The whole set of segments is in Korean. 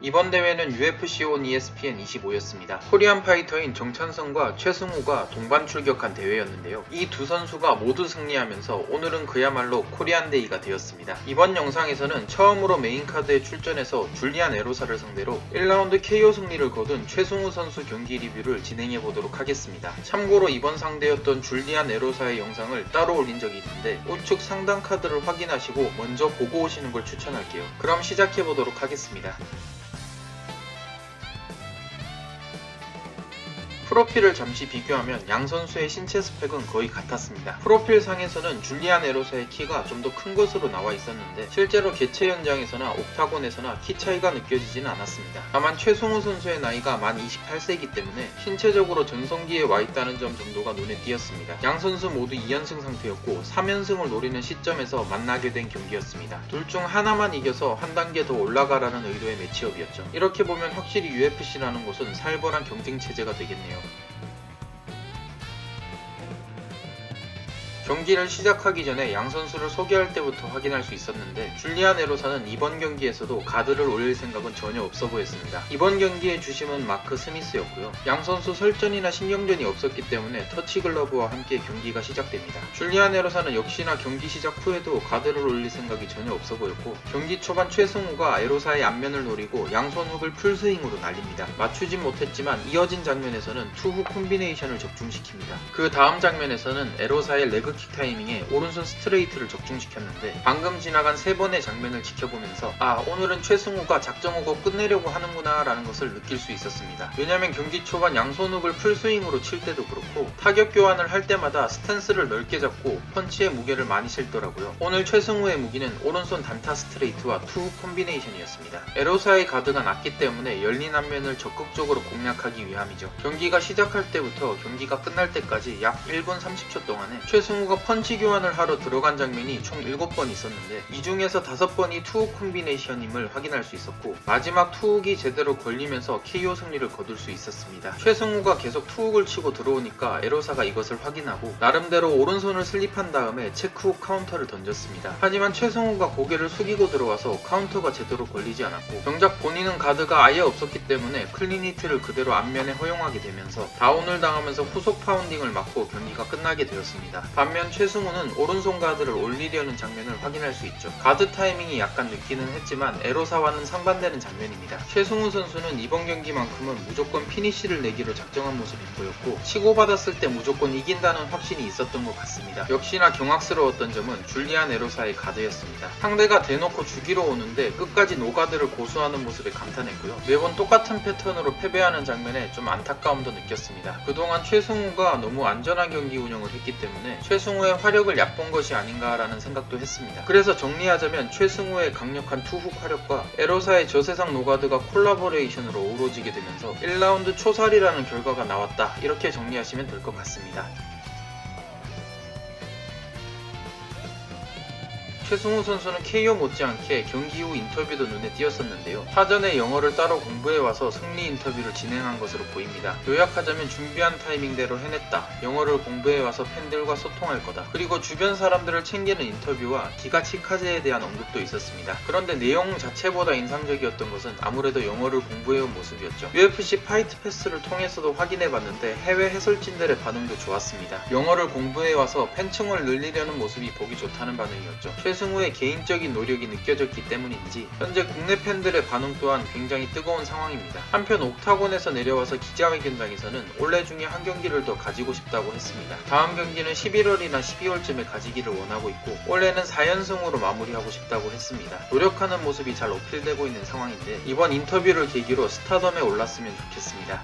이번 대회는 UFC 온 ESPN 25였습니다. 코리안 파이터인 정찬성과 최승우가 동반 출격한 대회였는데요. 이 두 선수가 모두 승리하면서 오늘은 그야말로 코리안데이가 되었습니다. 이번 영상에서는 처음으로 메인카드에 출전해서 줄리안 에로사를 상대로 1라운드 KO 승리를 거둔 최승우 선수 경기 리뷰를 진행해보도록 하겠습니다. 참고로 이번 상대였던 줄리안 에로사의 영상을 따로 올린 적이 있는데 우측 상단 카드를 확인하시고 먼저 보고 오시는 걸 추천할게요. 그럼 시작해보도록 하겠습니다. 프로필을 잠시 비교하면 양 선수의 신체 스펙은 거의 같았습니다. 프로필 상에서는 줄리안 에로사의 키가 좀 더 큰 것으로 나와 있었는데 실제로 개최 현장에서나 옥타곤에서나 키 차이가 느껴지지는 않았습니다. 다만 최승우 선수의 나이가 만 28세이기 때문에 신체적으로 전성기에 와 있다는 점 정도가 눈에 띄었습니다. 양 선수 모두 2연승 상태였고 3연승을 노리는 시점에서 만나게 된 경기였습니다. 둘 중 하나만 이겨서 한 단계 더 올라가라는 의도의 매치업이었죠. 이렇게 보면 확실히 UFC라는 곳은 살벌한 경쟁 체제가 되겠네요. 경기를 시작하기 전에 양 선수를 소개할 때부터 확인할 수 있었는데 줄리안 에로사는 이번 경기에서도 가드를 올릴 생각은 전혀 없어 보였습니다. 이번 경기의 주심은 마크 스미스였고요. 양 선수 설전이나 신경전이 없었기 때문에 터치 글러브와 함께 경기가 시작됩니다. 줄리안 에로사는 역시나 경기 시작 후에도 가드를 올릴 생각이 전혀 없어 보였고 경기 초반 최승우가 에로사의 앞면을 노리고 양손 훅을 풀스윙으로 날립니다. 맞추진 못했지만 이어진 장면에서는 투훅 콤비네이션을 적중시킵니다. 그 다음 장면에서는 에로사의 레그 킥 타이밍에 오른손 스트레이트를 적중시켰는데 방금 지나간 3번의 장면을 지켜보면서 오늘은 최승우가 작정하고 끝내려고 하는구나 라는 것을 느낄 수 있었습니다. 왜냐면 경기 초반 양손훅을 풀스윙으로 칠 때도 그렇고 타격 교환을 할 때마다 스탠스를 넓게 잡고 펀치의 무게를 많이 실더라고요. 오늘 최승우의 무기는 오른손 단타 스트레이트와 투훅 콤비네이션이었습니다. 에로사의 가드가 낮기 때문에 열린 앞면을 적극적으로 공략하기 위함이죠. 경기가 시작할 때부터 경기가 끝날 때까지 약 1분 30초 동안에 최승우가 펀치 교환을 하러 들어간 장면이 총 7번 있었는데 이 중에서 5번이 투훅 콤비네이션임을 확인할 수 있었고 마지막 투훅이 제대로 걸리면서 KO 승리를 거둘 수 있었습니다. 최승우가 계속 투훅을 치고 들어오니까 에로사가 이것을 확인하고 나름대로 오른손을 슬립한 다음에 체크훅 카운터를 던졌습니다. 하지만 최승우가 고개를 숙이고 들어와서 카운터가 제대로 걸리지 않았고 정작 본인은 가드가 아예 없었기 때문에 클린히트를 그대로 앞면에 허용하게 되면서 다운을 당하면서 후속 파운딩을 맞고 경기가 끝나게 되었습니다. 반면 최승우는 오른손 가드를 올리려는 장면을 확인할 수 있죠. 가드 타이밍이 약간 늦기는 했지만 에로사와는 상반되는 장면입니다. 최승우 선수는 이번 경기만큼은 무조건 피니쉬를 내기로 작정한 모습이 보였고 치고받았을 때 무조건 이긴다는 확신이 있었던 것 같습니다. 역시나 경악스러웠던 점은 줄리안 에로사의 가드였습니다. 상대가 대놓고 죽이러 오는데 끝까지 노가드를 고수하는 모습에 감탄했고요. 매번 똑같은 패턴으로 패배하는 장면에 좀 안타까움도 느꼈습니다. 그동안 최승우가 너무 안전한 경기 운영을 했기 때문에 최승우의 화력을 얕본 것이 아닌가라는 생각도 했습니다. 그래서 정리하자면 최승우의 강력한 투훅 화력과 에로사의 저세상 노가드가 콜라보레이션으로 어우러지게 되면서 1라운드 초살이라는 결과가 나왔다, 이렇게 정리하시면 될 것 같습니다. 최승우 선수는 KO 못지않게 경기 후 인터뷰도 눈에 띄었었는데요. 사전에 영어를 따로 공부해와서 승리 인터뷰를 진행한 것으로 보입니다. 요약하자면 준비한 타이밍대로 해냈다, 영어를 공부해와서 팬들과 소통할 거다, 그리고 주변 사람들을 챙기는 인터뷰와 기가 치카제에 대한 언급도 있었습니다. 그런데 내용 자체보다 인상적이었던 것은 아무래도 영어를 공부해온 모습이었죠. UFC 파이트 패스를 통해서도 확인해봤는데 해외 해설진들의 반응도 좋았습니다. 영어를 공부해와서 팬층을 늘리려는 모습이 보기 좋다는 반응이었죠. 최승우의 개인적인 노력이 느껴졌기 때문인지 현재 국내 팬들의 반응 또한 굉장히 뜨거운 상황입니다. 한편 옥타곤에서 내려와서 기자회견장에서는 올해 중에 한 경기를 더 가지고 싶다고 했습니다. 다음 경기는 11월이나 12월쯤에 가지기를 원하고 있고 올해는 4연승으로 마무리하고 싶다고 했습니다. 노력하는 모습이 잘 어필되고 있는 상황인데 이번 인터뷰를 계기로 스타덤에 올랐으면 좋겠습니다.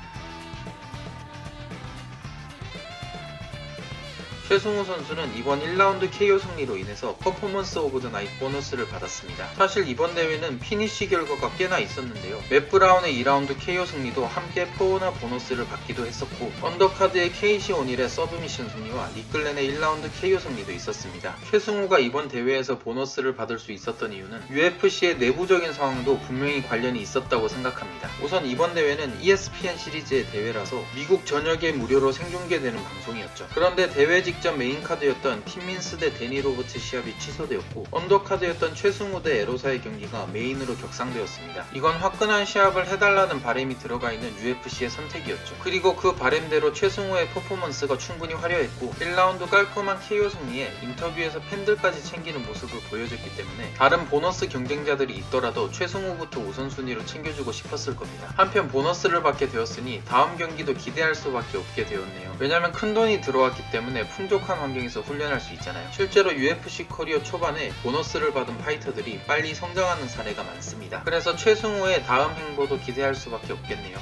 최승우 선수는 이번 1라운드 KO 승리로 인해서 퍼포먼스 오브 더 나이트 보너스를 받았습니다. 사실 이번 대회는 피니쉬 결과가 꽤나 있었는데요. 맷 브라운의 2라운드 KO 승리도 함께 포오나 보너스를 받기도 했었고 언더카드의 케이시 오닐의 서브미션 승리와 니클렌의 1라운드 KO 승리도 있었습니다. 최승우가 이번 대회에서 보너스를 받을 수 있었던 이유는 UFC의 내부적인 상황도 분명히 관련이 있었다고 생각합니다. 우선 이번 대회는 ESPN 시리즈의 대회라서 미국 전역에 무료로 생중계되는 방송이었죠. 그런데 대회 직 직전 메인카드였던 팀민스 대 데니 로버츠 시합이 취소되었고 언더카드였던 최승우 대 에로사의 경기가 메인으로 격상되었습니다. 이건 화끈한 시합을 해달라는 바람이 들어가 있는 UFC의 선택이었죠. 그리고 그 바람대로 최승우의 퍼포먼스가 충분히 화려했고 1라운드 깔끔한 KO 승리에 인터뷰에서 팬들까지 챙기는 모습을 보여줬기 때문에 다른 보너스 경쟁자들이 있더라도 최승우부터 우선순위로 챙겨주고 싶었을 겁니다. 한편 보너스를 받게 되었으니 다음 경기도 기대할 수밖에 없게 되었네요. 왜냐면 큰돈이 들어왔기 때문에 풍족한 환경에서 훈련할 수 있잖아요. 실제로 UFC 커리어 초반에 보너스를 받은 파이터들이 빨리 성장하는 사례가 많습니다. 그래서 최승우의 다음 행보도 기대할 수밖에 없겠네요.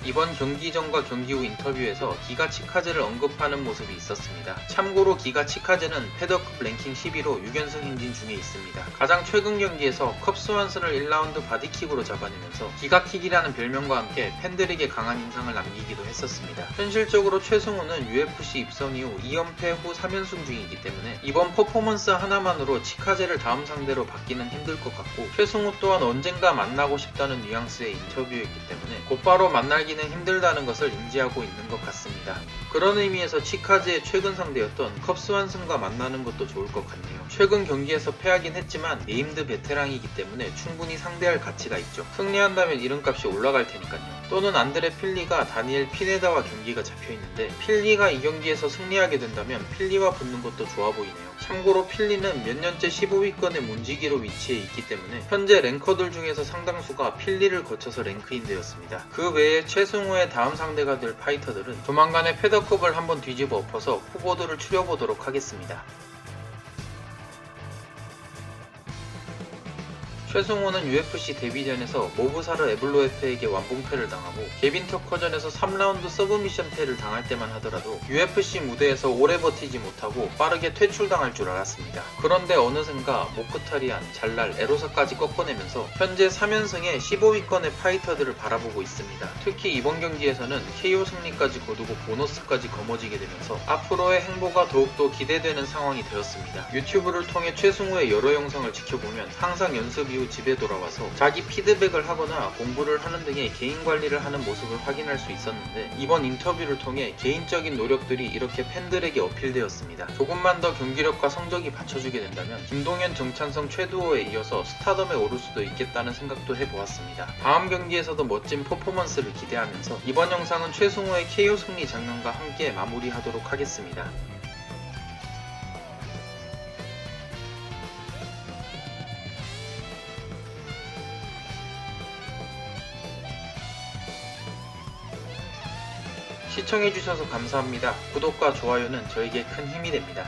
이번 경기 전과 경기 후 인터뷰에서 기가 치카즈를 언급하는 모습이 있었습니다. 참고로 기가 치카즈는 패더급 랭킹 11호 6연승 행진 중에 있습니다. 가장 최근 경기에서 컵스 완슨을 1라운드 바디킥으로 잡아내면서 기가킥이라는 별명과 함께 팬들에게 강한 인상을 남기기도 했었습니다. 현실적으로 최승우는 UFC 입선 이후 2연패 후 3연승 중이기 때문에 이번 퍼포먼스 하나만으로 치카즈를 다음 상대로 받기는 힘들 것 같고 최승우 또한 언젠가 만나고 싶다는 뉘앙스의 인터뷰였기 때문에 곧바로 만나기는 힘들다는 것을 인지하고 있는 것 같습니다. 그런 의미에서 치카즈의 최근 상대였던 컵스 완슨과 만나는 것도 좋을 것 같네요. 최근 경기에서 패하긴 했지만 네임드 베테랑이기 때문에 충분히 상대할 가치가 있죠. 승리한다면 이름값이 올라갈 테니까요. 또는 안드레 필리가 다니엘 피네다와 경기가 잡혀있는데 필리가 이 경기에서 승리하게 된다면 필리와 붙는 것도 좋아 보이네요. 참고로 필리는 몇 년째 15위권의 문지기로 위치해 있기 때문에 현재 랭커들 중에서 상당수가 필리를 거쳐서 랭크인 되었습니다. 그 외에 최승우의 다음 상대가 될 파이터들은 조만간에 패더컵을 한번 뒤집어 엎어서 후보들을 추려보도록 하겠습니다. 최승우는 UFC 데뷔전에서 모브사르 에블로에프에게 완봉패를 당하고 개빈 터커전에서 3라운드 서브미션 패를 당할 때만 하더라도 UFC 무대에서 오래 버티지 못하고 빠르게 퇴출당할 줄 알았습니다. 그런데 어느샌가 모크타리안, 잘랄, 에로사까지 꺾어내면서 현재 3연승에 15위권의 파이터들을 바라보고 있습니다. 특히 이번 경기에서는 KO 승리까지 거두고 보너스까지 거머쥐게 되면서 앞으로의 행보가 더욱더 기대되는 상황이 되었습니다. 유튜브를 통해 최승우의 여러 영상을 지켜보면 항상 연습 이후 집에 돌아와서 자기 피드백을 하거나 공부를 하는 등의 개인 관리를 하는 모습을 확인할 수 있었는데 이번 인터뷰를 통해 개인적인 노력들이 이렇게 팬들에게 어필되었습니다. 조금만 더 경기력과 성적이 받쳐주게 된다면 김동현, 정찬성, 최두호에 이어서 스타덤에 오를 수도 있겠다는 생각도 해보았습니다. 다음 경기에서도 멋진 퍼포먼스를 기대하면서 이번 영상은 최승우의 KO 승리 장면과 함께 마무리하도록 하겠습니다. 시청해주셔서 감사합니다. 구독과 좋아요는 저에게 큰 힘이 됩니다.